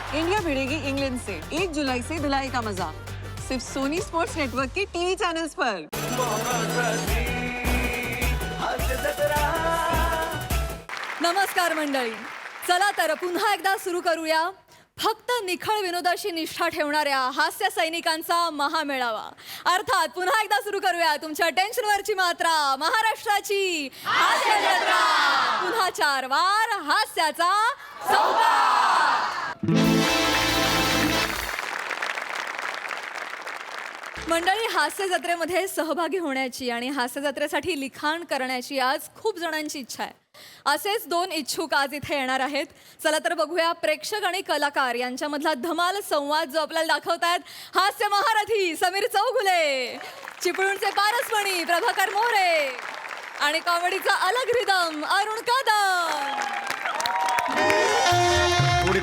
India भिड़ेगी England से 1 जुलाई से धुलाई का मजा सिर्फ सोनी स्पोर्ट्स नेटवर्क के टीवी चैनल्स पर। नमस्कार मंडळी, चला तर पुन्हा एकदा सुरू करूया फक्त निखळ विनोदाशी निष्ठा ठेवणाऱ्या हास्य सैनिकांचा महामेळावा। अर्थात पुन्हा एकदा सुरू करूया तुमच्या टेन्शनवरची मात्रा, महाराष्ट्राची हास्य जत्रा। पुन्हा 4 वार हास्याचा सौदा। मंडळी, हास्य जत्रेमध्ये सहभागी होण्याची आणि हास्य जत्रेसाठी लिखाण करण्याची आज खूप जणांची इच्छा आहे। असेच 2 इच्छुक आज इथे येणार आहेत। चला तर बघूया प्रेक्षक आणि कलाकार यांच्यामधला धमाल संवाद जो आपल्याला दाखवतायत हास्य महारथी समीर चौगुले, चिपळूणचे पारसमणी प्रभाकर मोरे आणि कॉमेडीचा अलग रिदम अरुण कदम। थोडी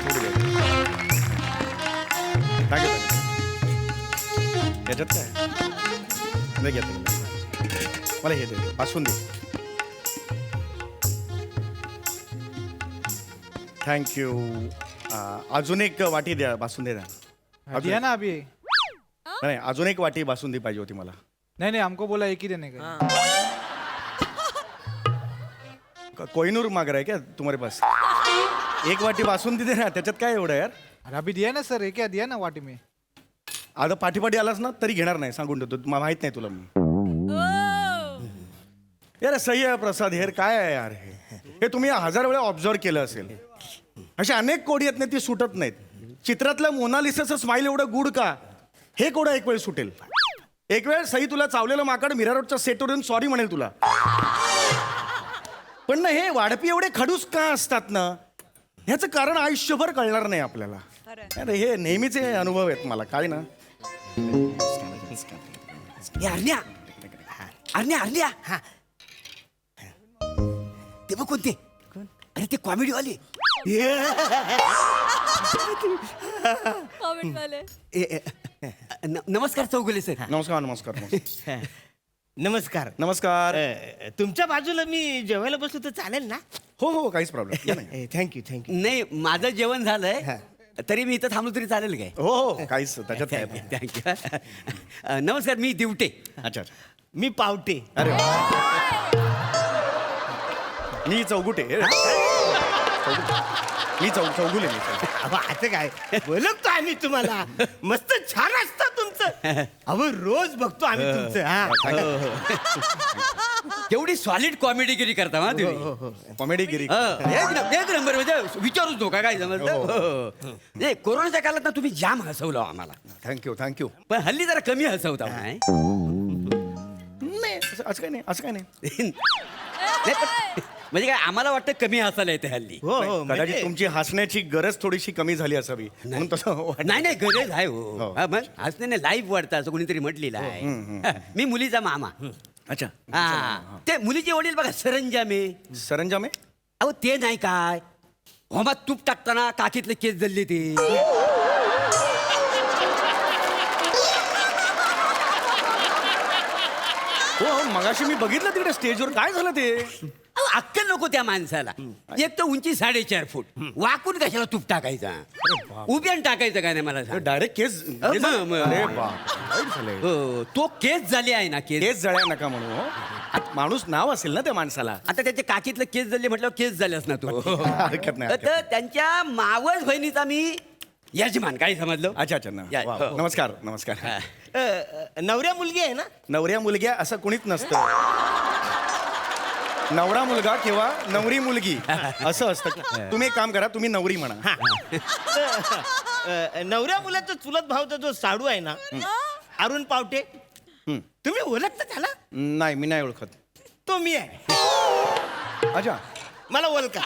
याच्यात काय नाही घेत मला हे दे पासून दे। थँक्यू। अजून एक वाटी द्या बासुंदी द्या। दिया ना अभी। नाही, अजून एक वाटी बासुंदी पाहिजे होती मला। नहीं हमको बोला एक ही देने का। कोहिनूर माग रहा है क्या तुम्हारे पास? एक वाटी बासुंदी दे ना, त्याच्यात काय एवढं यार। अरे अभी दिया ना सर, एक क्या दिया ना वाटी में। आता पाठीपाठी आलास ना तरी घेणार नाही, सांगून ठेवतो। मला माहित नाही तुला मी यार। सही आहे प्रसाद हेर, काय आहे यार हे तुम्ही 1000 वेळा ऑब्झर्व केलं असेल। असे अनेक कोडी आहेत ना, ती सुटत नाहीत। चित्रातलं मोनालिसाचं स्माइल एवढं गुड का, हे कोडं एक वेळ सुटेल। एक वेळ सही तुला चावलेलं माकड मीरा रोडच्या सेटवर येऊन सॉरी म्हणेल तुला। पण ना हे वाढपी एवढे खडूस का असतात ना, ह्याचं कारण आयुष्यभर कळणार नाही आपल्याला। अरे हे नेहमीचे अनुभव आहेत मला, काय ना। अर्ण्या अर्ण्या अर्ण्या हा ते बघ कोणते, अरे ते कॉमेडी वाले। कॉमेडीवाले। नमस्कार चौगुले सर। नमस्कार नमस्कार नमस्कार नमस्कार नमस्कार। तुमच्या बाजूला मी जेवायला बसलो तर चालेल ना? हो हो, काहीच प्रॉब्लेम नाही। Thank you thank you. नाही माझं जेवण झालंय, तरी मी इथं थांबलो तरी चालेल काय? हो हो, काहीच त्याच्यात काय नाही। थँक्यू। नमस्कार, मी दिवटे। अच्छा। मी पावटे. अरे वा. मी चौगुटे। मी चौगुले मी चौगुले. अहो आता काय बोलतो आम्ही तुम्हाला, मस्त छान असतं तुमचं। अहो रोज बघतो आम्ही तुमचं। हा केवढी सॉलिड कॉमेडीगिरी करता हा तुम्ही। कॉमेडीगिरी। एक नंबर, म्हणजे विचारूच नका काय समजलं। नाही, कोरोनाच्या काळात ना तुम्ही जाम हसवलं आम्हाला। Thank you thank you. पण हल्ली जरा कमी हसवता नाही? नाही असं काय नाही, असं काय नाही। म्हणजे काय आम्हाला वाटतं कमी हसायला येते हल्ली। हो हो, कदाचित तुमची हसण्याची गरज थोडीशी कमी झाली असावी म्हणून तसं वाटलं. नाही नाही, गरज आहे हो। हो. हा, मग हसण्याने लाईफ वाढतं असं कोणीतरी म्हटलेलं आहे। मी मुलीचा मामा। अच्छा। हा, ते मुलीचे वडील बघा सरंजामे। सरंजामे? अहो ते नाही काय, होमात तूप टाकताना काकीतले केस जळले ते। हो हो, मगाशी मी बघितलं तिकडे स्टेजवर, काय झालं ते? अहो, अक्कल नको त्या माणसाला। एक तर उंची 4.5 फूट, वाकून कशाला तूप टाकायचा? उभ्यान टाकायचं काय नाही मला सांग। डायरेक्ट केस? अरे अरे बाप, वाईट झालंय. हो, तो केस झाले आहे ना, केस। केस जळ्या नका म्हणू हो. माणूस नाव असेल ना त्या माणसाला। आता त्याचे काकीतलं केस जळले म्हटलं केस झालेस ना तू। हरकत नाही, हरकत तर त्यांच्या मावस बहिणीचा मी यजमान, काय समजलं? अच्छा अच्छा या, वा, हो. नमस्कार नमस्कार। नवऱ्या मुलगी आहे ना? नवऱ्या मुलग्या असं कोणीच नसतं। नवरा मुलगा किंवा नवरी मुलगी असं असतं। तुम्ही एक काम करा, तुम्ही नवरी म्हणा। नवऱ्या मुलाचा चुलत भाऊचा जो साडू आहे ना, अरुण पावटे, तुम्ही ओळखता त्याला? नाही, मी नाही ओळखत। तो मी आहे। अच्छा, मला ओळखा।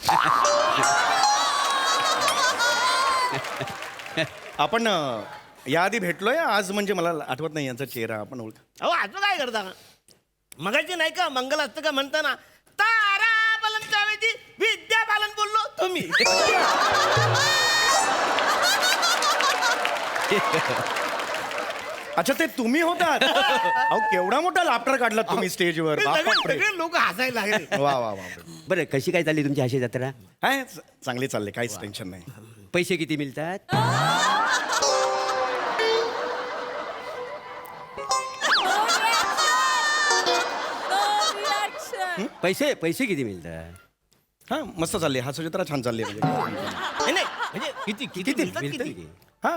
आपण याआधी भेटलोय आज, म्हणजे मला आठवत नाही यांचा चेहरा। आपण ओळख? अहो असं काय करता? मगाची नाही का मंगल असतं का म्हणताना तारा बालनच्या ऐवजी विद्या बालन बोललो तुम्ही। अच्छा, ते तुम्ही होतात? अहो केवढा मोठा लाफ्टर काढला तुम्ही स्टेजवर। बापरे. सगळे लोक हसायला लागले। वा वा वा. बरं, कशी काय चालली तुमची हास्य जत्रा? काय चांगले चालले, काहीच टेन्शन नाही। पैसे किती मिळतात? पैसे पैसे किती मिळतात? हा मस्त चालली हा सुचित्रा छान चालली म्हणजे नाही नाही, म्हणजे किती किती मिळतात मिळतात किती? किती? हा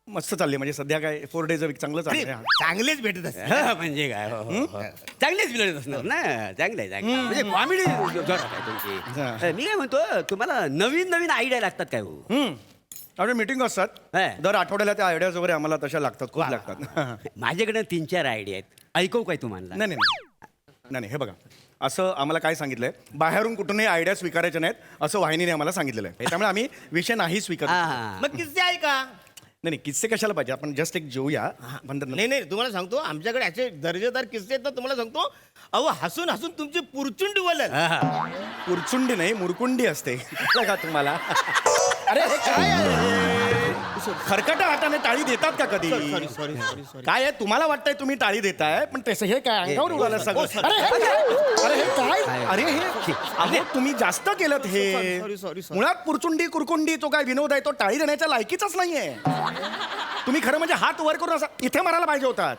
मस्त चालली म्हणजे सध्या काय 4 days a week चांगलं अरे, चाललंय चांगलेच भेटत असते हा, म्हणजे काय हो, हो, हो. चांगलेच मिळत असणार ना. चांगलं आहे चांगलं आहे. म्हणजे कॉमेडी जोरात आहे तुमची. मी काय म्हणतो तुम्हाला नवीन नवीन आयडिया लागतात काय हो? आपल्या मीटिंग असतात हा. दर आठवड्याला त्या आयडियाज वगैरे आम्हाला तशा लागतात खूप लागतात माझ्याकडे 3-4 आयडिया आहेत. ऐकू काय तुम्हाला? नाही नाही नाही नाही हे बघा असं आम्हाला काय सांगितलंय बाहेरून कुठूनही आयडिया स्वीकारायच्या नाहीत असं वाहिनीने आम्हाला सांगितलेलं आहे त्यामुळे आम्ही विषय नाही स्वीकारतो हा. मग किस्से आहे का? नाही नाही किस्से कशाला पाहिजे आपण जस्ट एक जेऊया म्हणतात ना. नाही नाही, तुम्हाला सांगतो आमच्याकडे असे दर्जेदार किस्से आहेत ना, तुम्हाला सांगतो अहो हसून हसून तुमची पुरचुंडी वलल. पुरचुंडी नाही मुरकुंडी असते कळलं का तुम्हाला अरे हे काय आहे? खरकटा हाताने टाळी देतात का कधी सॉरी सॉरी सॉरी सॉरी. काय आहे तुम्हाला वाटतंय तुम्ही टाळी देताय पण तसं हे काय अंगावर उडालं सगळं अरे हे काय? अरे हे काय अरे हे अहो तुम्ही जास्त केलं हे Sorry, sorry, sorry. मुळात पुरचुंडी कुरकुंडी तो काय विनोद आहे तो टाळी देण्याच्या लायकीचाच नाहीये तुम्ही खरं म्हणजे हात वर करून असा इथे मारायला पाहिजे होतात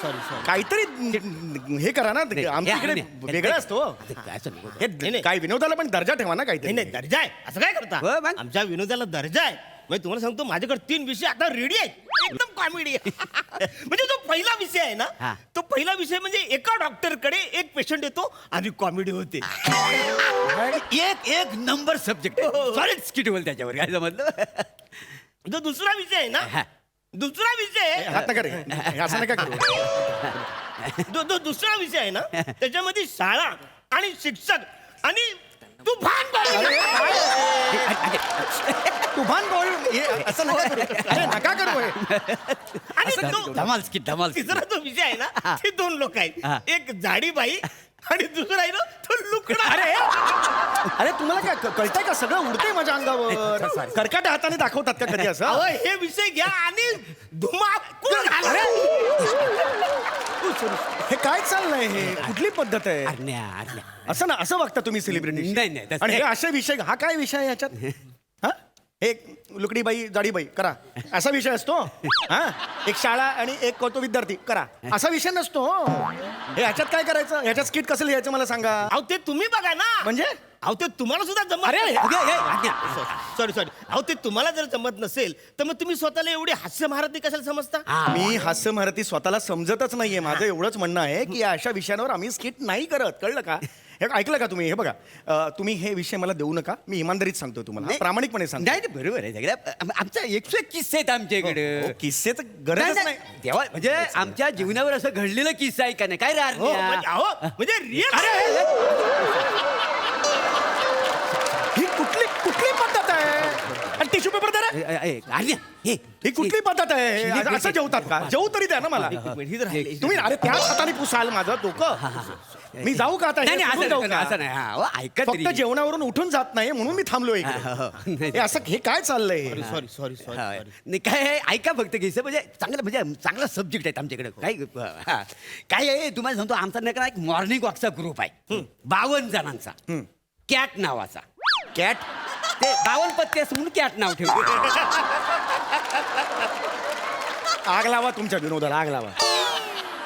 सॉरी सॉरी. काहीतरी हे करा ना आमच्या इकडे वेगळं असतो असं नको. हे काय विनोदाला पण दर्जा ठेवा ना नाही काहीतरी नाही, दर्जा आहे असं काय हो, करता? मग? आमच्या विनोदाला दर्जा आहे म्हणजे तुम्हाला सांगतो माझ्याकडे 3 विषय आता रेडी आहेत एकदम कॉमेडी म्हणजे तो पहिला विषय आहे हा. ना तो पहिला विषय म्हणजे एका डॉक्टरकडे एक पेशंट येतो आणि कॉमेडी होते. एक एक नंबर सब्जेक्ट सॉलिड स्किट बोल त्याच्यावर काय समजलं? जो दुसरा विषय आहे हा. ना दुसरा विषय हात नका रे हे असं नका करू जो दुसरा विषय आहे ना त्याच्यामध्ये शाळा आणि शिक्षक आणि तुफान तुफान बॉल हे असं नका करू अरे नका करू हे आणि तो धमाल स्किट धमाल skit. तिसरा जो विषय आहे ना ते 2 लोक हा. आहेत एक जाडी बाई आणि दुसरा आहे ना तो लुकडा. अरे अरे तुम्हाला काय कळतंय का सगळं उडतंय माझ्या अंगावर कर्काट्या हाताने दाखवतात का कधी असं अहो हे विषय घ्या आणि धुमाकूळ घाला. हे काय चाललंय हे कुठली पद्धत आहे अरण्या, अरण्या. असं ना असं बघता तुम्ही सेलिब्रिटी नाही, नाही, तसं आणि हे नाही. असे विषय हा काय विषय आहे याच्यात हा एक लुकडी बाई जाडी बाई करा असा विषय असतो हा एक शाळा आणि एक कौतुक विद्यार्थी करा असा विषय नसतो हे ह्याच्यात काय करायचं ह्याच्यात स्किट कसं लिहायचं मला सांगा अहो ते तुम्ही बघा ना म्हणजे अहो ते तुम्हाला सुद्धा जमत अरे, नाही. सॉरी सॉरी अहो ते तुम्हाला जर जमत नसेल तर मग तुम्ही स्वतःला एवढे हास्य महारथी कशाला समजता? मी हास्य महारथी स्वतःला समजतच नाहीये माझं एवढंच म्हणणं आहे की या अशा विषयांवर आम्ही स्किट नाही करत कळलं का हे ऐकलं का तुम्ही हे बघा तुम्ही हे विषय मला देऊ नका मी इमानदारीत सांगतो तुम्हाला नाही. प्रामाणिकपणे सांगतो नाही नाही, बरोबर आहे सगळ्या आमचा 101 किस्से आहेत आमच्याकडे हो, किस्सेच गरजच नाही तेव्हा म्हणजे आमच्या जीवनावर असं घडलेलं किस्सा आहे का नाही काय रे हो अरण्या? म्हणजे अहो म्हणजे रिअल ही कुठली कुठली पद्धत आहे आणि टिश्यू पेपर दे रे अरण्या, हे ही कुठली पद्धत आहे असं जेवतात का जेवू तरी द्या ना मला तुम्ही अरे त्याच हाताने पुसाल माझं डोकं मी जाऊ का आता नाही हे नाही, सोडून असं जाऊ नाही, का? असं नाही हा, हो, ऐका तरी. फक्त जेवणावरून उठून जात नाही म्हणून मी थांबलो इकडे नाही. हे असं हे काय चाललंय सॉरी सॉरी हा, सॉरी नाही काय आहे, ऐका फक्त किस्से म्हणजे चांगला सब्जेक्ट आहेत आमच्याकडे काय हा. काय आहे तुम्हाला सांगतो आमचा नाही का एक मॉर्निंग वॉकचा ग्रुप आहे 52 जणांचा कॅट नावाचा कॅट ते 52 पत्ते असं म्हणून कॅट नाव ठेवलं आग लावा तुमच्या विनोदाला आग लावा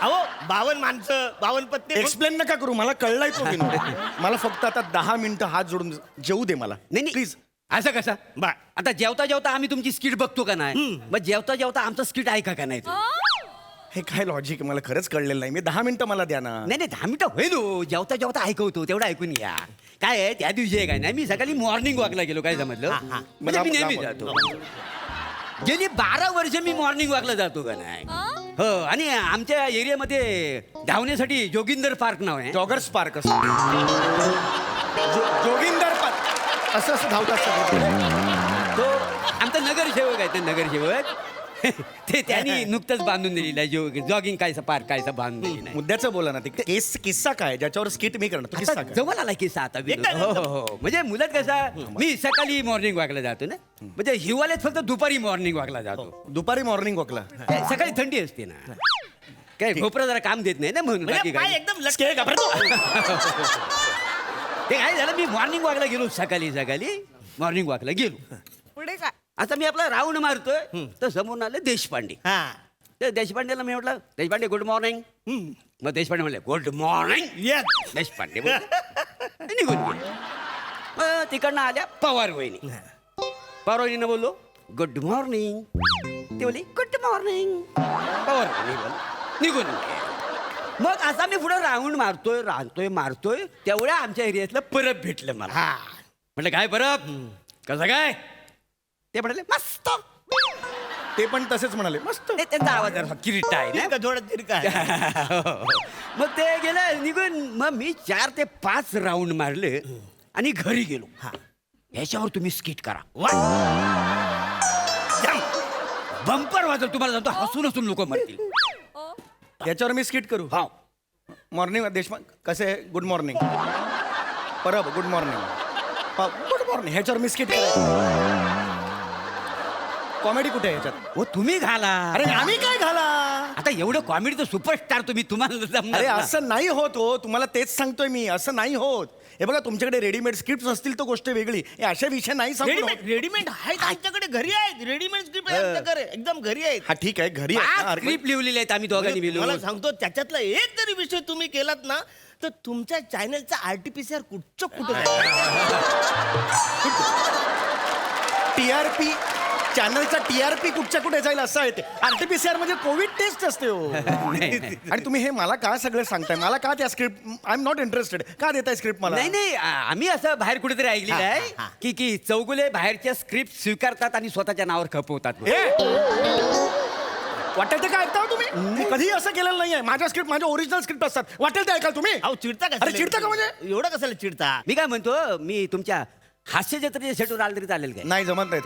अहो 52 माणसं 52 पत्ते एक्सप्लेन नका करू मला कळलाय तो विनोद मला फक्त आता 10 मिनिटं हात जोडून जेवू दे मला नाही नाही प्लीज असं कसं बा आता जेवता जेवता आम्ही तुमची स्किट बघतो का नाही मग जेवता जेवता आमचं स्किट ऐका का नाही तुम्ही? हे काय लॉजिक मला खरंच कळलेलं नाही मी 10 मिनिटं मला द्या ना नाही नाही 10 मिनिटं होईल हो. जेवता जेवता ऐकवतो तेवढं ऐकून घ्या काय आहे त्या दिवशी आहे काय नाही मी सकाळी मॉर्निंग वॉकला गेलो काय समजलं म्हणजे मी नेहमी जातो गेली 12 वर्ष मी मॉर्निंग वॉकला जातो का नाही हो आणि आमच्या एरियामध्ये धावण्यासाठी जोगिंदर पार्क नाव आहे जॉगर्स पार्क असं जोगिंदर पार्क असं असं धावतात सगळे तो आमचा नगरसेवक आहे ते नगरसेवक ते त्यांनी नुकतंच बांधून दिलेलं आहे जॉगिंग कायचा पार्क कायचा बांधून दिलेला आहे मुद्द्याचं बोला ना ते किस्सा काय ज्याच्यावर स्किट मी करणार तो किस्सा आता काय जवळ आला किस्सा आता हो हो हो म्हणजे मुलात कसा मी सकाळी मॉर्निंग वॉकला जातो ना म्हणजे हिवाळ्यात फक्त दुपारी मॉर्निंग वॉकला जातो दुपारी मॉर्निंग वॉकला काय सकाळी थंडी असते ना काय घोपरा जरा काम देत नाही ना म्हणून बाकी म्हणजे पाय काय एकदम लटके ते काय झालं मी मॉर्निंग वॉकला गेलो सकाळी मॉर्निंग वॉकला गेलो पुढे काय आता मी आपला राऊंड मारतोय तर समोर आले देशपांडे. हा तर देशपांडेला मी म्हटलं देशपांडे गुड मॉर्निंग. मग देशपांडे म्हणले गुड मॉर्निंग. येस देशपांडे बोलले. आणि निघून गेले. मग तिकडनं आल्या पवार वहिनी. पवार वहिनीनं बोललो गुड मॉर्निंग. ते बोलली गुड मॉर्निंग. पवार वहिनी बोल निघून गेले. मग असा मी पुढे राऊंड मारतोय तेवढ्या आमच्या एरियातलं परब भेटलं मला. हा म्हटलं काय परब कसं काय ते म्हणाले मस्त. ते पण तसेच म्हणाले मस्त. ते त्यांचा आवाज जरा किरीट आहे ना. तिरका थोडा तिरका मग ते गेलं निघून. मग मी 4 ते 5 राऊंड मारले आणि घरी गेलो. ह्याच्यावर तुम्ही स्किट करा. बंपर वाजव तुम्हाला सांगतो हसून हसून लोक मरतील. याच्यावर मी स्किट करू. हा मॉर्निंग देशपांडे कसे आहे good morning. Parab good morning. Good morning ह्याच्यावर मी स्किट करू. कॉमेडी कुठे आहे ह्याच्यात. हो तुम्ही घाला. अरे आम्ही काय घाला. आता एवढं कॉमेडीचं सुपरस्टार तुम्ही तुम्हाला जमणार अरे ना. असं नाही होत हो. तुम्हाला तेच सांगतोय मी. असं नाही होत. हे बघा तुमच्याकडे रेडीमेड स्क्रिप्ट असतील तर गोष्ट वेगळी. हे अशा विषय नाही सांगू. रेडीमेड आहेत आमच्याकडे घरी आहेत. रेडीमेड स्क्रिप्ट आहे आमच्याकडे एकदम घरी आहेत. हा ठीक आहे घरी आहे. हा, हरकत- स्क्रिप्ट लिहिलेले आहेत आम्ही दोघांनी मला मिळून. सांगतो त्याच्यातला एक जरी विषय तुम्ही केलात ना तर तुमच्या चॅनलचा आरटीपीसीआर कुठं TRP चॅनलचा TRP कुठच्या कुठे जाईल असं आहे ते. RT-PCR म्हणजे कोविड टेस्ट असते हो. नाही, नाही. आणि तुम्ही हे मला का सगळं सांगताय. मला का त्या script I am not interested का देताय स्क्रिप्ट मला. नाही नाही आम्ही असं बाहेर कुठेतरी ऐकलेलं आहे की चौगुले बाहेरच्या स्क्रिप्ट स्वीकारतात आणि स्वतःच्या नावावर खपवतात. हे वाटेल ते काय ऐकता हो तुम्ही. मी कधी असं केलेलं नाहीये. माझ्या स्क्रिप्ट माझ्या ओरिजिनल स्क्रिप्ट असतात. वाटेल ते ऐकाल तुम्ही. अहो चिडता का अरे चिडता का म्हणजे. एवढं कशाला चिडता. मी काय म्हणतो मी तुमच्या हास्य जत्रेच्या सेटवर आलं तरी चालेल काय. नाही जमत नाहीत.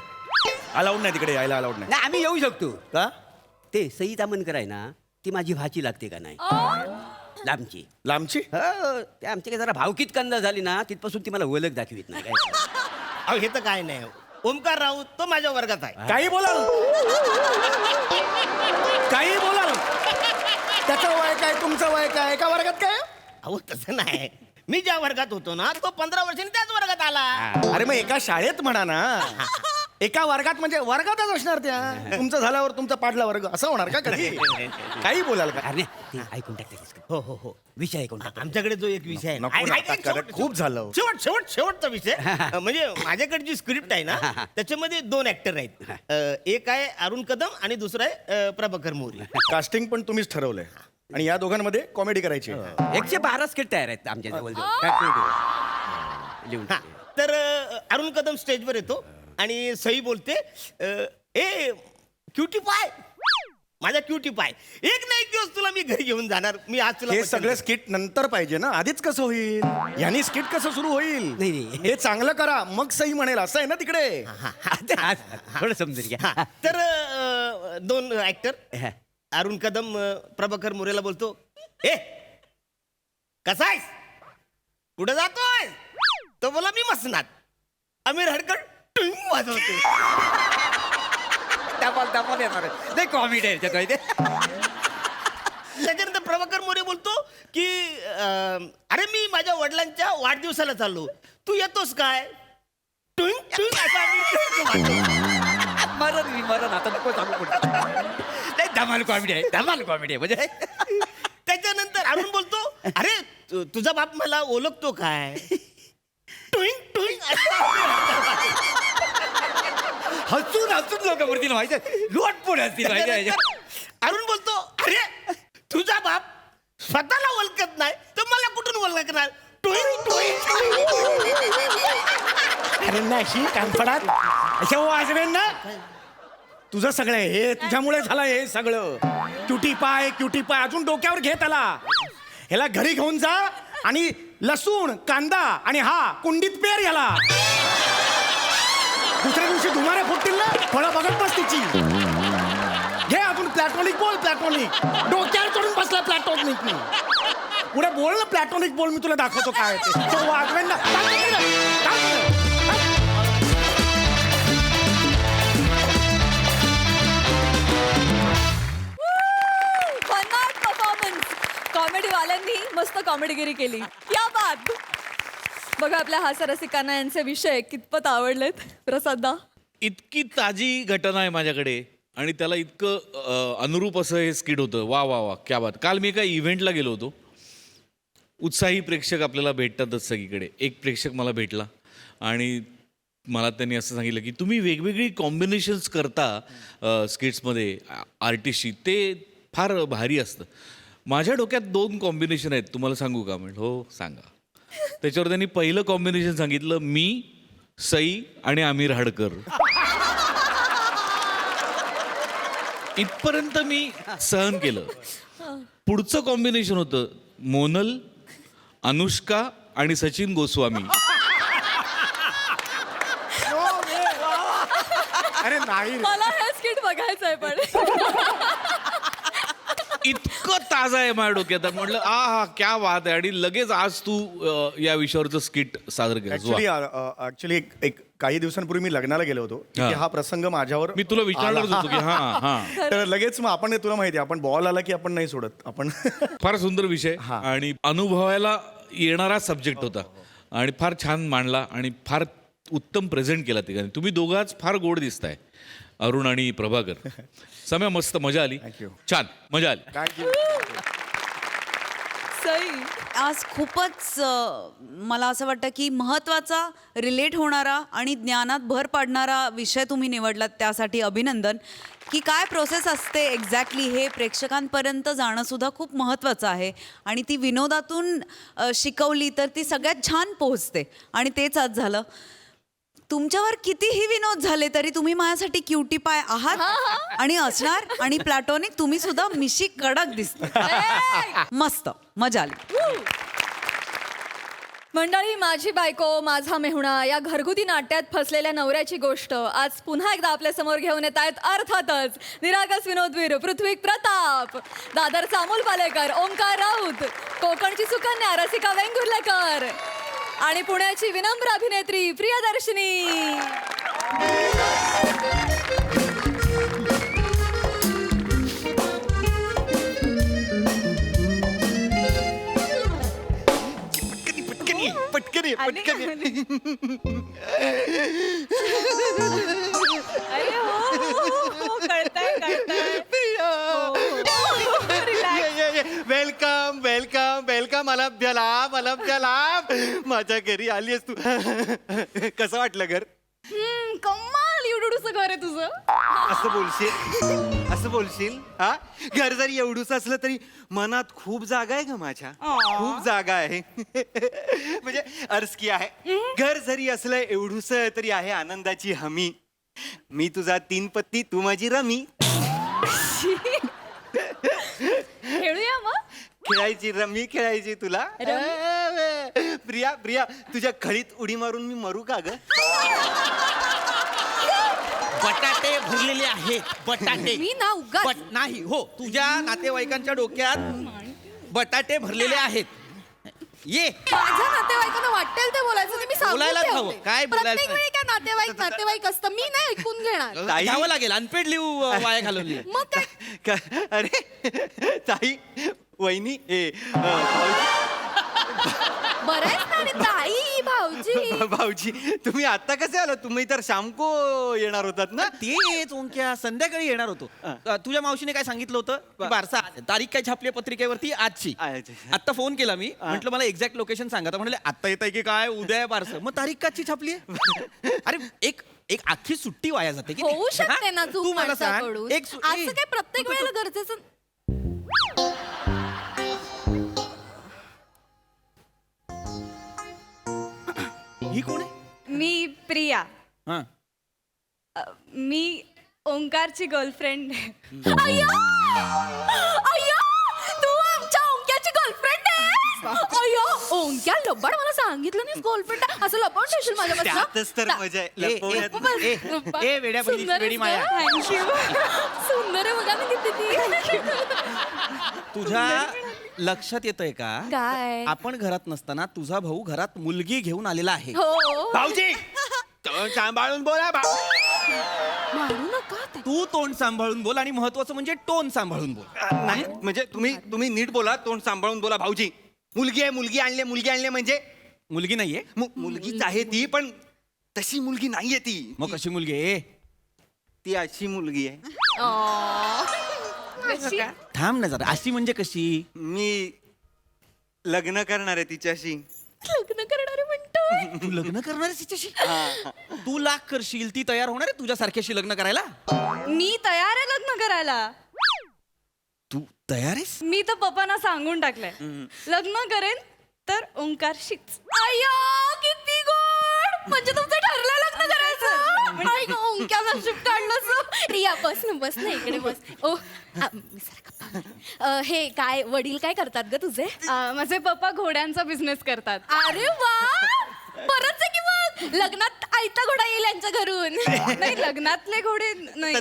अलाउड नाही तिकडे यायला अलाउड नाही. नाही आम्ही येऊ शकतो. का ते सई तामणकर आहे ना ती माझी भाची लागते का नाही लांबची. लांबची. हो ते आमच्या काही जरा भावकीत कंदा झाली ना तिथपासून ती मला ओळख दाखवित नाही काय. अहो हे तर काय नाही. ओमकार राऊत तो माझ्या वर्गात आहे. काही बोलाल काही बोलाल. त्याचं वय काय तुमचं वय काय एका वर्गात काय. अहो तसं नाही. मी ज्या वर्गात होतो ना तो 15 वर्षांनी त्याच वर्गात आला. अरे मग एका शाळेत म्हणा ना. एका वर्गात म्हणजे वर्गातच असणार त्या. तुमचं झाल्यावर तुमचा पाडला वर्ग असं होणार का कधी. काही बोलाल का. अरे ते ऐकून टाकते हो हो हो विषय ऐकून टाक. आमच्याकडे जो एक विषय आहे ना, नको ना, ऐक, आता शेवट- खूप झालं. शेवटचा विषय म्हणजे माझ्याकडे जी स्क्रिप्ट आहे ना त्याच्यामध्ये 2 ऍक्टर आहेत. एक आहे अरुण कदम आणि दुसरा आहे प्रभाकर मोरे. कास्टिंग पण तुम्हीच ठरवलंय आणि या दोघांमध्ये कॉमेडी करायची. 112 स्किट तयार आहेत आमच्या जवळ लिहून. हा, तर अरुण कदम स्टेजवर येतो आणि सई बोलते ए क्युटी पाय माझा क्युटी पाय एक ना एक दिवस तुला मी घरी घेऊन जाणार. मी आज तुला हे पटकन सगळं स्किट नंतर पाहिजे ना. आधीच कसं होईल. यांनी स्किट कसं सुरू होईल. नाही, नाही. हे चांगलं करा मग सही म्हणेल असं आहे ना तिकडे. थोडं समजून घ्या. हा, तर 2 ऍक्टर अरुण कदम प्रभाकर मोरेला बोलतो ए कसा आहेस कुठे जातोय. तो बोला मी मसनात. आमिर हडकर टुंग वाजवतो. टपाल येणार नाही कॉमेडी आहे त्याच्यात माहिती आहे? त्याच्यानंतर प्रभाकर मोरे बोलतो की अरे मी माझ्या वडिलांच्या वाढदिवसाला चाललो तू येतोस काय. टुंग टुंग असा आम्ही टुंग वाजवतो. मरण आता नको सांगू पुढे. नाही धमाल कॉमेडी आहे धमाल कॉमेडी आहे म्हणजे. त्याच्यानंतर अरुण बोलतो अरे तुझा बाप मला ओळखतो काय. टुंग टुंग हसून हसून लोक वरती माहिती लोटपोट असतील माहिती आहे. अरुण बोलतो अरे तुझा बाप स्वतःला ओळखत नाही तर मला कुठून ओळखणार. टुंग टुंग अरे नाही कानफडात अशा वाजवेन ना. तुझं सगळं हे तुझ्यामुळे झालं हे सगळं. क्युटी पाय अजून डोक्यावर घे त्याला. ह्याला घरी घेऊन जा आणि लसूण कांदा आणि हा कुंडीत पेर ह्याला. दुसऱ्या दिवशी धुमारे फुटतील ना फळं बघत बस तिची. घे अजून प्लॅटॉनिक बोल. प्लॅटॉनिक डोक्यावर चढून बसला प्लॅटॉनिक मी. पुढे बोल ना प्लॅटॉनिक बोल. मी तुला दाखवतो काय ते. तो वाजवेन ना. कॉमेडीवाल्यांनी मस्त कॉमेडीगिरी केली. या बात बघा आपल्या हास्यरसिकांना यांचे विषय कितपत आवडलेत. प्रसादा इतकी ताजी घटना आहे माझ्याकडे आणि त्याला इतकं अनुरूप असं हे स्किट होतं. वा वा वा, क्या बात. काल मी एका इव्हेंटला गेलो होतो. उत्साही प्रेक्षक आपल्याला भेटतातच सगळीकडे. एक प्रेक्षक मला भेटला आणि मला त्यांनी असं सांगितलं की तुम्ही वेगवेगळी कॉम्बिनेशन्स करता स्किट्समध्ये आर्टिस्टशी, ते फार भारी असतं. माझ्या डोक्यात 2 कॉम्बिनेशन आहेत, तुम्हाला सांगू का? म्हणलं हो सांगा. त्याच्यावर त्यांनी पहिलं कॉम्बिनेशन सांगितलं, मी, सई आणि आमिर हाडकर. इथपर्यंत मी सहन केलं. पुढचं कॉम्बिनेशन होतं मोनल, अनुष्का आणि सचिन गोस्वामी. अरे नाही रे. मला हे स्किट बघायचंय पण. इतकं ताजं आहे माझ्या डोक्यात. म्हटलं हा क्या बात आहे. आणि लगेच आज तू या विषयावरचं स्किट सादर केलं. ऍक्च्युली एक काही दिवसांपूर्वी मी लग्नाला गेलो होतो. हा. की हा प्रसंग माझ्यावर मी तुला विचारणारच होतो की हा तर लगेच मग आपण तुला माहिती आहे, आपण बॉल आला की आपण नाही सोडत. आपण फार सुंदर विषय आणि अनुभवायला येणारा सब्जेक्ट होता आणि फार छान मांडला आणि फार उत्तम प्रेझेंट केला तिघांनी. तुम्ही दोघांच फार गोड दिसताय, अरुण आणि प्रभाकर. समय मस्त, मजा आली. Thank you. छान मजा आली. काय सई, आज खूपच मला असं वाटतं की महत्त्वाचा, रिलेट होणारा आणि ज्ञानात भर पाडणारा विषय तुम्ही निवडलात, त्यासाठी अभिनंदन. की काय प्रोसेस असते एक्झॅक्टली हे प्रेक्षकांपर्यंत जाणं सुद्धा खूप महत्त्वाचं आहे आणि ती विनोदातून शिकवली तर ती सगळ्यात छान पोहोचते आणि तेच आज झालं. तुमच्यावर कितीही विनोद झाले तरी तुम्ही माझ्यासाठी क्युटी पाय आहात आणि असणार. आणि प्लॅटॉनिक तुम्ही सुद्धा मिशी कडक दिसता. मस्त मजा आली. मंडळी, माझी बायको माझा मेहुणा या घरगुती नाट्यात फसलेल्या नवऱ्याची गोष्ट आज पुन्हा एकदा आपल्या समोर घेऊन येत आहेत. अर्थातच निरागस विनोदवीर पृथ्वी प्रताप, दादरचा अमोल पालेकर, ओंकार राऊत, कोकणची सुकन्या रसिका वेंगुर्लेकर आणि पुण्याची विनम्र अभिनेत्री प्रियदर्शनी. पटकन वेलकम वेलकम वेलकम. अलभ्याला माझ्या घरी आली आहेस तू. कसं वाटलं घर? कमाल एवढूस घर आहे तुझं. असं बोलशील हा? घर जरी एवढूस असलं तरी मनात खूप जागा आहे ग माझ्या. खूप जागा आहे. म्हणजे अर्ज की आहे, घर जरी असलं एवढूस तरी आहे आनंदाची हमी. मी तुझा 3 पत्ती, तू माझी रमी. खेळूया मग. खेळायची रमी खेळायची तुला. प्रिया प्रिया, तुझ्या खळीत उडी मारून मी मरू का ग? बटाटे भरलेले आहेत. बटाटे मी ना उगाच नाही हो, तुझ्या नातेवाईकांच्या डोक्यात बटाटे भरलेले आहेत. ये माझ्या नातेवाईकांना वाटेल ते बोलायचं ते मी सांगून बोलायलाच ठेवते. हवं. काय बोलायला प्रत्येक वेळी काय नातेवाईक असतं, मी नाही ऐकून घेणार. ताई. घ्यावं लागेल. अनपेड लिहू वाया घालवली. मग काय अरे ताई, वहिनी, बरं आहे ना रे, ताई भाऊजी. भाऊजी, तुम्ही आता कसे आलात? तुम्ही तर शामको येणार होतात ना? तेच ओंक्या, संध्याकाळी येणार होतो. तुझ्या मावशीने काय सांगितलं होतं की बारसा तारीख काय छापली पत्रिकेवरती आजची. आता फोन केला मी, म्हटलं मला एक्झॅक्ट लोकेशन सांगा. तर म्हणले आता येत आहे की काय, उद्या आहे बारसं. मग तारीख काची छापली आहे? अरे एक एक अख्खी सुट्टी वाया जाते की होऊ शकते ना तू मला सांग. माणसाकडून. एक असं काय प्रत्येक वेळेला गरजेचं. ही कोण आहे? मी प्रिया. हा. मी ओंकारची गर्लफ्रेंड आहे. अय्यो! अय्यो! तू आमच्या ओंक्याची गर्लफ्रेंड आहेस? अय्यो! ओंक्या लबाड, मला सांगितलं नाहीस गर्लफ्रेंड असं लपवून ठेवशील माझ्यापासून? त्यातच तर मजा आहे लपवण्यात. ए वेड्या वेडी माया, थँक्यू. सुंदर आहे बघा ना किती ती. तुझ्या लक्षात येतंय का? काय? आपण घरात नसताना तुझा भाऊ घरात मुलगी घेऊन आलेला आहे. हो. भाऊजी, तोंड सांभाळून बोला. मारू नका ते. तू तोंड सांभाळून बोल आणि महत्वाचं म्हणजे टोन सांभाळून बोल. नाही म्हणजे तुम्ही नीट बोला, तोंड सांभाळून बोला. भाऊजी, मुलगी आणली म्हणजे मुलगी नाहीये. मुलगीच आहे ती, पण तशी मुलगी नाहीये ती मग कशी मुलगी आहे? ती अशी मुलगी आहे. थांब ना जरा, अशी म्हणजे कशी? मी लग्न करणार आहे तिच्याशी. लग्न करणारे म्हणतो. तू लग्न करणार आहेस तिच्याशी? तू लाख करशील, ती तयार होणार आहे तुझ्यासारख्याशी लग्न करायला? मी तयार आहे लग्न करायला. तू तयार आहेस? मी तर पप्पांना सांगून टाकलंय लग्न करेन तर ओंकारशीच. अय्या किती गोड. म्हणजे तुमचं ठरलं लग्न करायचं. आई गं, ओंक्या नशीब काढलं. रिया बस ना इकडे बस. ओ मी जरा गप्पा मारू. हे काय वडील काय करतात ग तुझे? माझे पप्पा घोड्यांचा बिझनेस करतात. अरे वा, बरंच आहे की मग. लग्नात आयता घोडा येईल यांच्या घरून. नाही लग्नातले घोडे नाही.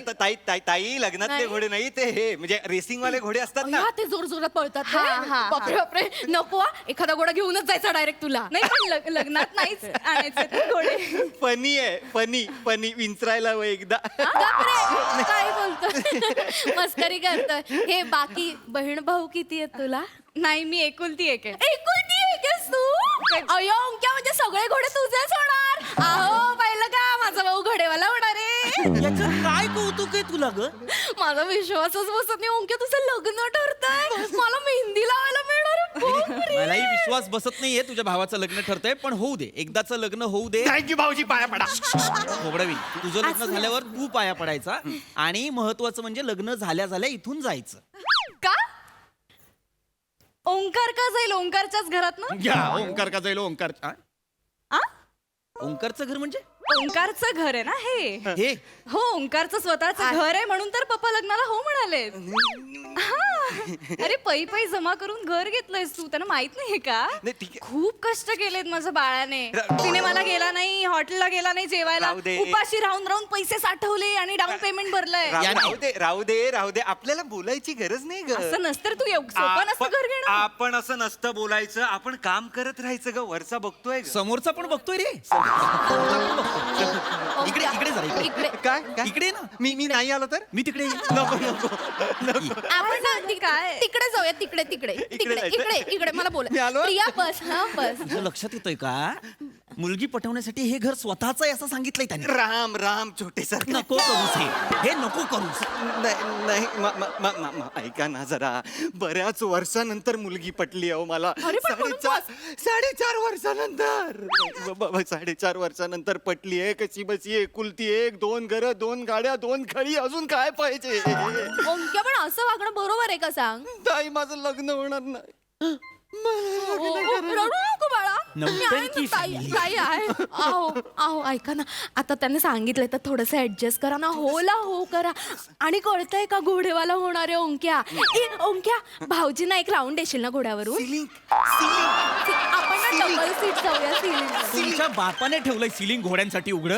ताई लग्नातले नाही. घोडे नाही ते हे म्हणजे रेसिंग वाले घोडे असतात ना. हा, ते जोर जोरात पळतात. हा, हा. बापरे बापरे, नको हा. एखादा घोडा घेऊनच जायचा डायरेक्ट तुला. नाही पण लग्नात नाहीच आणायचे ते घोडे. फनी आहे फनी विंचरायला हवं एकदा. बापरे, काय बोलतोय? मस्करी करतोय. हे बाकी बहीण भाऊ किती आहेत तुला? नाही मी एकुलती एक आहे. एकुलती एक आहेस तू? अयो ओंक्या, म्हणजे सगळे घोडे तुझेच होणार. अहो पाहिलं का, माझा भाऊ घोडेवाला होणार आहे. याचं काय कौतुक आहे तुला ग? माझा विश्वासच बसत नाही. ओंक्या तुझं लग्न ठरतंय, मला मेहंदी लावायला मिळणार आहे. बापरे. मलाही विश्वास बसत नाहीये तुझ्या भावाचं लग्न ठरतंय, पण होऊ दे, एकदाचं लग्न होऊ दे. थँक्यू भाऊजी, पाया पडा. खोबडवी, तुझं लग्न झाल्यावर तू पाया पडायचा, आणि महत्वाचं म्हणजे लग्न झाल्या झाल्या इथून जायचं. का ओंकार का जाईल ओंकारच्याच घरात ना? या ओंकार का जाईल? ओंकार आ? ओंकारचं घर म्हणजे? ओंकारचं घर आहे ना हे. हे हो ओंकारचं स्वतःचं घर आहे म्हणून तर पप्पा लग्नाला हो म्हणाले. अरे पै जमा करून घर घेतलंयस तू, त्यांना माहित नाहीये का? नाही, ठीक आहे. खूप कष्ट केलेत माझ्या बाळाने. सिनेमाला गेला नाही, हॉटेलला गेला नाही जेवायला, राहू दे. उपाशी राहून राहून पैसे साठवले आणि डाऊन पेमेंट भरलंय. राहू दे आपल्याला बोलायची गरज नाही ग. असं नसतं रे, तू सोपं नसतं घर घेणं. आपण असं नसतं बोलायचं, आपण काम करत राहायचं ग. वरचा बघतोय ग. समोरचा पण बघतोय रे. इकडे इकडे जरा इकडे. काय इकडे ना. मी नाही आलो तर मी तिकडे येईन. आपण ना काय? तिकडे जाऊया. तिकडे इकडे मला बोल. मी आलो? प्रिया बस. हा बस. तुझं लक्षात येतोय का? मुलगी पटवण्यासाठी हे घर स्वतःच आहे असं सांगितलंय त्याने. राम छोटे सर नको करूस हे नको करूस. नाही ऐका ना जरा. बऱ्याच वर्षानंतर मुलगी पटली अहो मला. अरे पण म्हणून 4.5 वर्षानंतर 4.5 वर्षानंतर पटली आहे. कशी बसी एकुलती एक, 2 घरं, 2 गाड्या, 2 खळी, अजून काय पाहिजे? ओंक्या, पण असं वागणं बरोबर आहे का सांग? ताई माझं लग्न होणार नाही. रडू नको बाळा. नौटंकी ताई आहे. आहो ऐका ना, आता त्याने सांगितलंय तर थोडस ऍडजस्ट करा ना. होला हो करा. आणि कळतंय का घोडेवाला होणार आहे ओंक्या. ओंक्या, भाऊजींना एक राऊंड देशील ना घोड्यावरून? आपण ना डबल सीट जाऊया सिलिंग. तुमच्या बापाने ठेवलंय सिलिंग घोड्यांसाठी उघड.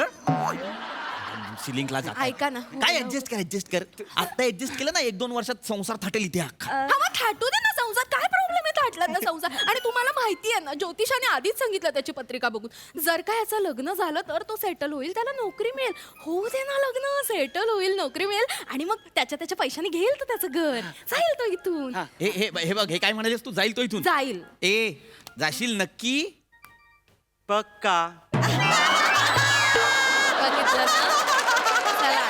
सिलिंगला जा. ऐका ना. काय ऍडजस्ट कर. आता ऍडजस्ट केलं ना, 1-2 वर्षात संसार थाटेल इथे अख्खा. हा मग थाटू दे ना संसार. काय प्रॉब्लेम आहे थाटला ना संसार? आणि तुम्हाला माहिती आहे ना, ज्योतिषाने आधीच सांगितलं त्याची पत्रिका बघून, जर का याचं लग्न झालं तर तो सेटल होईल, त्याला नोकरी मिळेल. होऊ दे ना लग्न, सेटल होईल, नोकरी मिळेल, आणि मग त्याच्या पैशाने घेईल तर त्याचं घर. जाईल तो इथून. हे बघ, हे काय म्हणालेस तू? जाईल तो इथून? जाईल. जाशील नक्की? पक्का. बघितलं ना? चला.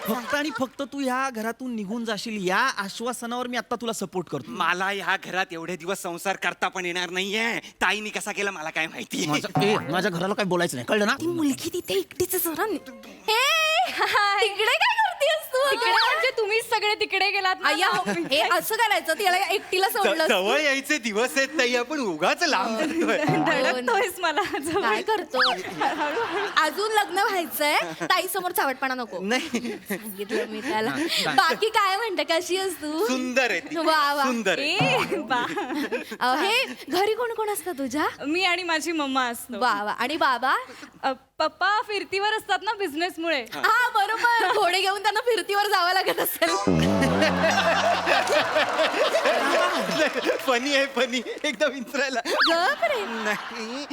फक्त आणि फक्त तू ह्या घरातून निघून जाशील या आश्वासनावर मी आता तुला सपोर्ट करतो. मला ह्या घरात एवढे दिवस संसार करता पण येणार नाहीये. ताईनी कसा केला मला काय माहिती. माझ्या घराला काय बोलायचं नाही, कळलं ना? ती मुलगी तिथे एकटीच जरा. तिकडे काय करतेस तू? तिकडे म्हणजे तुम्हीच सगळे तिकडे गेलात ना. अय्या हो, हे असं करायचं, तिला एकटीला सोडलं. जवळ यायचे दिवस आहेत ताई, आपण उगाच लांब जातोय. धडकतोयस मला जवळ. काय करतो? अजून लग्न व्हायचंय, ताई समोर चावटपणा नको. नाही सांगितलं मी त्याला. बाकी काय म्हणते, कशी आहेस तू? सुंदर आहे ती. वा वा. सुंदर आहे. ए, बा. हे घरी कोण कोण असतं तुझ्या? मी आणि माझी मम्मा असतो. वा वा. आणि बाबा? पप्पा फिरतीवर असतात ना बिझनेस मुळे. हा बरोबर, घोडे घेऊन त्यांना फिरतीवर जावं लागत असेल. फनी आहे फनी, एकदम विंचरायला. बापरे. नाही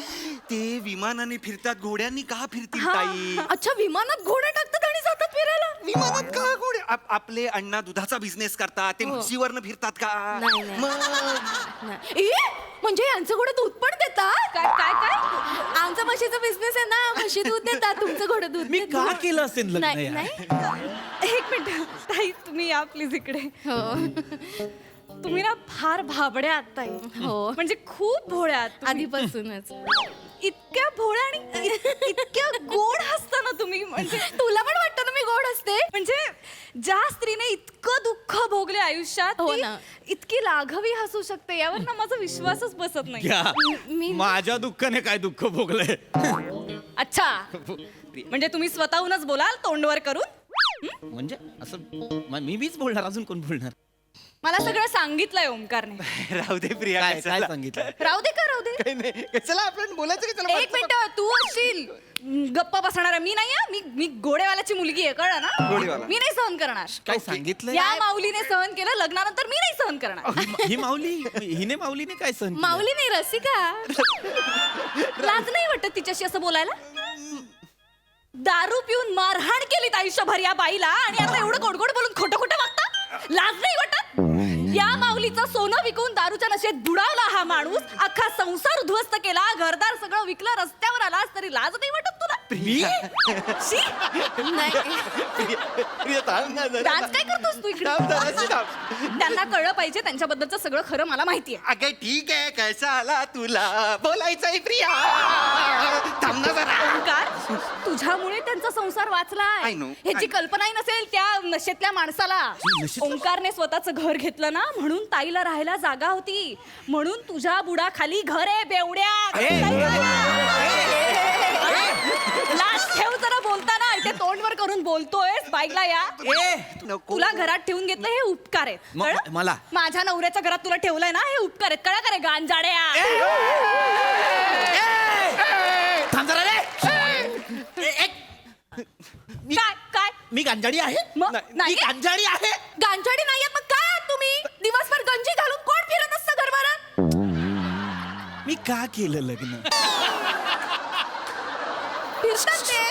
ते विमानाने फिरतात, घोड्यांनी का फिरतील ताई? अच्छा, विमानात घोडे टाकतात आणि जातात फिरायला? विमानात का घोडे? आपले अण्णा दुधाचा बिझनेस करतात, ते म्हशीवरनं फिरतात का? नाही, नाही. मग नाही. म्हणजे यांचं घोडं दूध पण देतात काय काय काय आमचा म्हशीचा बिझनेस आहे ना म्हशी दूध देतात तुमचं घोडं दूध मी देतं. का केलं असेल लग्न नाही यार? नाही एक मिनिट ताई तुम्ही या प्लीज इकडे हो तुम्ही ना फार भाबड्या आहात ताई हो. म्हणजे खूप भोळ्या आहात तुम्ही. आधीपासूनच इतक्या भोळ्या आणि इतक्या गोड हसता ना तुम्ही म्हणजे तुला पण वाटतं ना मी गोड असते म्हणजे ज्या स्त्रीने इतकं दुःख भोगले आयुष्यात हो ती ना. इतकी लाघवी हसू शकते यावर ना माझा विश्वासच बसत नाही घ्या. मी माझ्या दुःखाने काय दुःख भोगलंय अच्छा म्हणजे तुम्ही स्वतःहूनच बोलाल तोंडवर करून म्हणजे असं मीच बोलणार, अजून कोण बोलणार? मला सगळं सांगितलंय ओमकारने राहू दे प्रिया काय काय कशाला? सांगितलं? राहू दे का राहू दे काही नाही कशाला आपण बोलायचं की चला एक मिनिट तू असशील गप्पा बसणार मी नाही आहे. मी घोडेवाल्याची मुलगी आहे कळलं ना घोडेवाला. मी नाही सहन करणार काय सांगितलं? या माऊलीने सहन केलं लग्नानंतर मी नाही सहन करणार ही माऊली, हिने माऊलीने काय सहन केलं? माऊली नाही रसिका लाज नाही वाटत तिच्याशी असं बोलायला दारू पिऊन मारहाण केलीत आयुष्यभर या बाईला आणि आता एवढं गोड गोड बोलून खोटं खोटं वागता लाज नाही वाटत या माऊलीचं सोनं विकून दारूच्या नशेत बुडावला हा माणूस अख्खा संसार उद्ध्वस्त केला घरदार सगळं विकलं रस्त्यावर आलास तरी लाज नाही वाटत तुला शी! प्रिया थांब ना जरा. डान्स काय करतोस तू इकडे थांब जराशी थांब. त्यांना कळलं पाहिजे त्यांच्याबद्दलचं सगळं खरं मला माहितीये अगं ठीक आहे कसा आला तुला बोलायचंय प्रिया थांब ना जरा ओंकार तुझ्यामुळे त्यांचा संसार वाचलाय I know. ह्याची कल्पनाही नसेल त्या नशेतल्या माणसाला ओंकारने स्वतःचं घर घेतलं ना म्हणून ताईला राहायला जागा होती म्हणून तुझ्या बुडाखाली घर आहे बेवड्या लाज ठेव जरा बोलताना इथे तोंडवर करून बोलतोयस बाईकला या नको तुला घरात ठेवून घेतलं हे उपकार आहेत कळलं? मला? माझ्या नवऱ्याच्या घरात तुला ठेवलंय ना हे उपकार आहेत कळा करे गांजाड्या थांब जरा रे. काय काय मी गांजाडी आहे मग मी नाही गांजाडी आहे. गांजाडी नाहीये मग काय आहात तुम्ही दिवसभर गंजी घालून कोण फिरत असतं गरबारात मी का केलं लग्न? फिरतात ते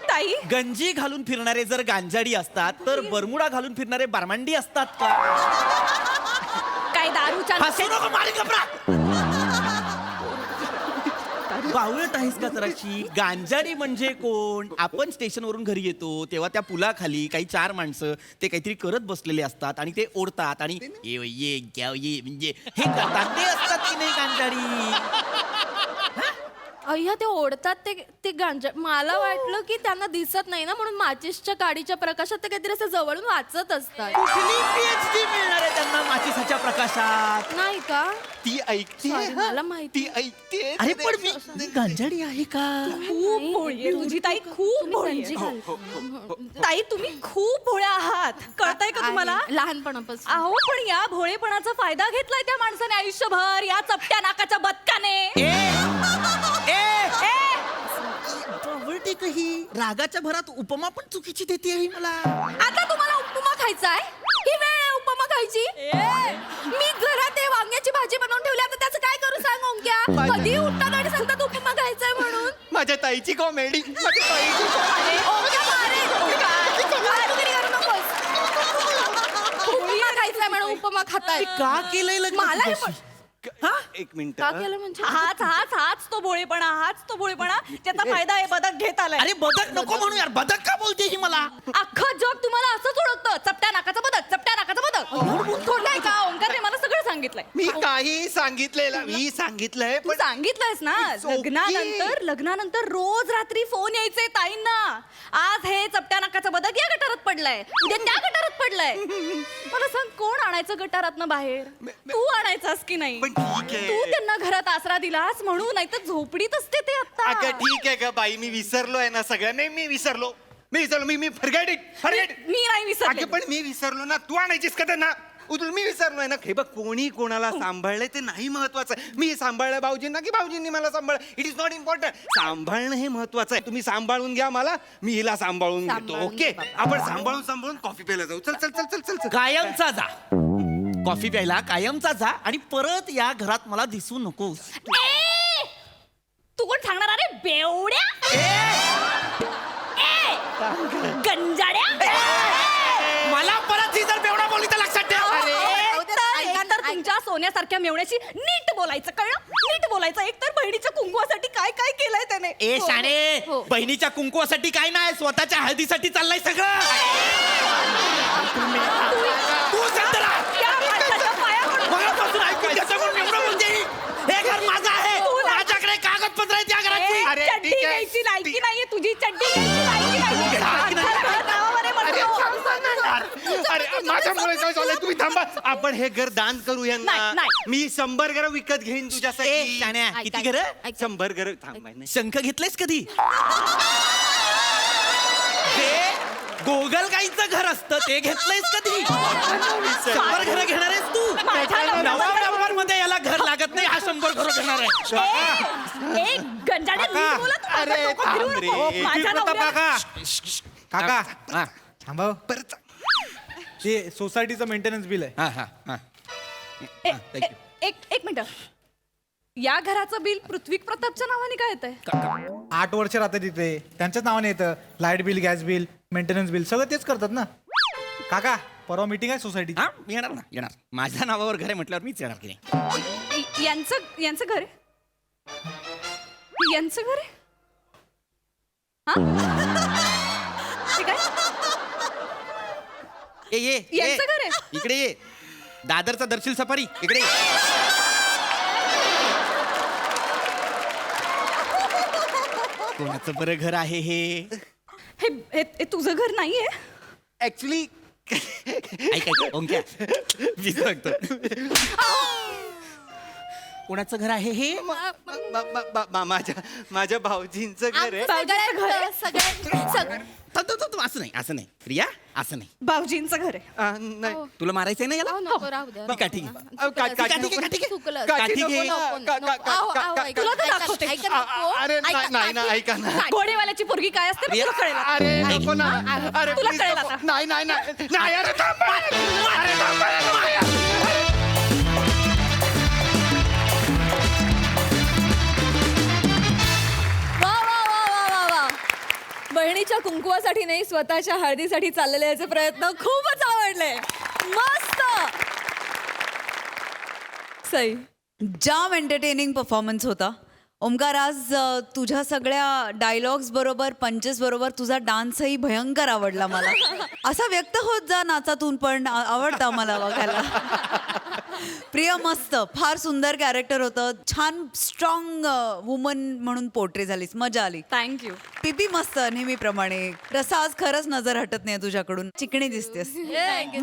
ताई गंजी घालून फिरणारे जर गांजाडी असतात तर बरमुडा घालून फिरणारे बारमांडी असतात का? काय दारूच्या हसू नको, मारी कपडा. बावळट आहेस का जराशी? गांजाडी म्हणजे कोण? आपण स्टेशनवरून घरी येतो तेव्हा त्या पुलाखाली काही 4 माणसं ते काहीतरी करत बसलेले असतात आणि ते ओढतात आणि ये घ्याव ये म्हणजे हे करतात ते असतात की नाही गांजाडी? अय्या ते ओढतात ते गांजा मला वाटलं की त्यांना दिसत नाही ना म्हणून माचिसच्या काडीच्या प्रकाशात ते काहीतरी असं जवळून वाचत असतात कुठली PhD मिळणार आहे त्यांना माचिसाच्या प्रकाशात? नाही का ती ऐकते Sorry, मला माहिती. ती ऐकते अरे पण मी गांजाडी आहे का? खूप भोळी आहे तुझी ताई खूप भोळी गंजी आहे. घाल ताई तुम्ही खूप भोळ्या आहात कळताय का तुम्हाला आहे, लहानपणापासून अहो पण या भोळेपणाचा फायदा घेतलाय त्या माणसाने आयुष्यभर या चपट्या नाकाच्या बदकाने प्रॉपर्टी काही रागाच्या भरात उपमा पण चुकीची देते आहे मला. आता तुम्हाला उपमा खायचा आहे ही वेळ आहे उपमा खायची मी घरात ते वांग्याची भाजी बनवून ठेवली आता त्याचं काय करू सांग ओंक्या कधी उठतात आणि सांगतात उपमा खायचाय म्हणून माझ्या ताईची कॉमेडी माझ्या ताईची ओंक्या मारेल. काळजीगिरी करू नकोस. उपमा खायचाय म्हणून उपमा खाताय का केलंय लग्न मला हे तुझ्याशी? एक मिनिट का केलं म्हणजे हाच तो भोळेपणा त्याचा फायदा हे बदक घेत आलाय अरे बदक नको म्हणू यार, बदक का बोलते ही मला? अख्खं जग तुम्हाला असंच ओळखतं चपट्या नाकाचा बदक चपट्या नाकाचा बदक थोडं का ओंकारने मला सगळं सांगितलंय मी काही सांगितलेलं मी सांगितलंय तू पण सांगितलंयस ना It's okay. लग्नानंतर रोज रात्री फोन यायचे ताईंना आज हे चपट्या नाकाचा बदक या गटारात पडलाय उद्या त्या गटारात पडलाय मला सांग कोण आणायचं गटारातनं बाहेर तू आणायचास की नाही पण ठीक आहे. तू त्यांना घरात आसरा दिलास म्हणून नाही तर झोपडीत असते ते अगं आता ठीक आहे का बाई मी विसरलोय ना सगळं नाही मी विसरलो मी फॉरगेट इट मी नाही विसरले अगं पण मी विसरलो ना तू आणायचीस का त्यांना उदून मी विसरलोय ना हे बघ कोणी कोणाला सांभाळलंय ते नाही महत्वाचं आहे मी सांभाळलं भाऊजींना की भाऊजींनी मला सांभाळ इट इज नॉट इम्पॉर्टंट सांभाळणं हे महत्वाचं आहे तुम्ही सांभाळून घ्या मला मी हिला सांभाळून घेतो सांभाळून ओके घे आपण सांभाळून कॉफी प्यायला जाऊ चल चल चल चल चल चल कायमचा जा कॉफी प्यायला कायमचा जा आणि परत या घरात मला दिसू नकोस. ए! तू कोण सांगणार अरे बेवड्या गंजाड्या मला परत ही जर बेवडा बोलली तर लक्षात ठेव. तर तुमच्या सोन्यासारख्या मेवण्याची नीट बोलायचं कळलं बोलायचं. एक तर बहिणीच्या कुंकवासाठी काय काय केलंय त्याने. ए शाणे हो. बहिणीच्या कुंकवासाठी काय नाही स्वतःच्या हळदीसाठी चाललंय सगळं. तू शांत राहा. त्या माणसाच्या पाया पडू. मगापासून ऐकून घेतो म्हणून एवढं बोलते. हे घर माझं आहे. माझ्याकडे कागदपत्र आहे त्या घराची. अरे, चड्डी ठीक आहे. घ्यायची लायकी नाहीये तुझी. चड्डी घ्यायची लायकी नाहीये. नावावर आहे म्हणतो. अरे माझ्यामुळे काय झालंय तुम्ही थांबा. आपण हे घर दान करू यांना. नाही, नाही. मी 100 घरं विकत घेईन ए तुझ्यासाठी. शाण्या किती घर 100 घरं थांबा. शंख घेतलंयस कधी. ते गोगलगाईचं घर असतं ते घेतलंयस कधी. 100 घरं घेणार आहेस तू. माझ्या नवा मध्ये याला घर लागत नाही. हा 100 घरं घेणार आहे. ए गंजाडे नीट बोला तू. माझं अरे, डोकं थांब फिरवू रे. नको. माझ्या नवऱ्याला- काका हा. थांबा ते सोसायटीचं मेंटेनन्स बिल आहे. हा, हा, हा. एक मिनिट. या घराचं बिल पृथ्वी प्रतापच्या नावाने काय येतंय. 8 वर्ष राहते तिथे त्यांच्याच नावाने येतं. Light bill, gas bill, maintenance bill सगळं तेच करतात ना. काका परवा मीटिंग आहे सोसायटी. हा मी येणार ना येणार. माझ्या नावावर घर आहे म्हटल्यावर मीच येणार की नाही. यांचं घर आहे. यांचं घर आहे. हा ठीक आहे. ये यांचं घर आहे. इकडे ये. दादरचा दर्शील सफारी इकडे ये. कोणाचं बरं घर आहे हे. हे तुझं घर नाहीये. ऍक्च्युली ऐक ओंक्या मी सांगतो. कोणाचं घर आहे हे. माझ्या भाऊजींचं घर आहे. असं नाही असं नाही प्रिया असं नाही. भाऊजींचं घर आहे. नाही तुला मारायचंय ना याला. ठीक आहे ठीक आहे. तुला तर दाखवते. अरे नाही ना ऐका ना. घोडेवाल्याची पोरगी काय असते ना, तुला कळेल आता. अरे नको ना. अरे तुला please कळेल नको. आता. नाही नाही नाही नाही. अरे थांब. अरे थांब. वा वा वा वा वा वा. बहिणीच्या कुंकुवासाठी नाही स्वतःच्या हळदीसाठी चाललेले याचे प्रयत्न खूपच आवडले. मस्त. सई जाम एंटरटेनिंग परफॉर्मन्स होता. ओमकार, आज तुझ्या सगळ्या डायलॉग्स बरोबर, पंचेस बरोबर तुझा डान्सही भयंकर आवडला मला. असा व्यक्त होत जा नाचातून, पण आवडता मला बघायला. प्रिया मस्त, फार सुंदर कॅरेक्टर होतं. छान स्ट्रॉंग वुमन म्हणून पोर्ट्रे झालीस, मजा आली. थँक्यू. पीपी मस्त नेहमीप्रमाणे. रसा आज खरंच नजर हटत नाही तुझ्याकडून. चिकणी दिसतेस,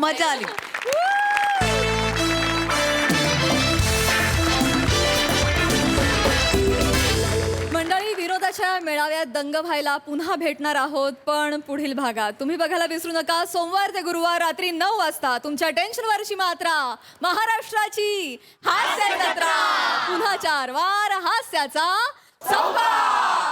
मजा आली. मंडळी, विरोधाच्या मेळाव्यात दंग व्हायला पुन्हा भेटणार आहोत, पण पुढील भागात. तुम्ही बघायला विसरू नका, सोमवार ते गुरुवार रात्री 9 वाजता तुमच्या टेन्शनवरची मात्रा, महाराष्ट्राची हास्य जत्रा. पुन्हा 4 वार हास्याचा संवाद.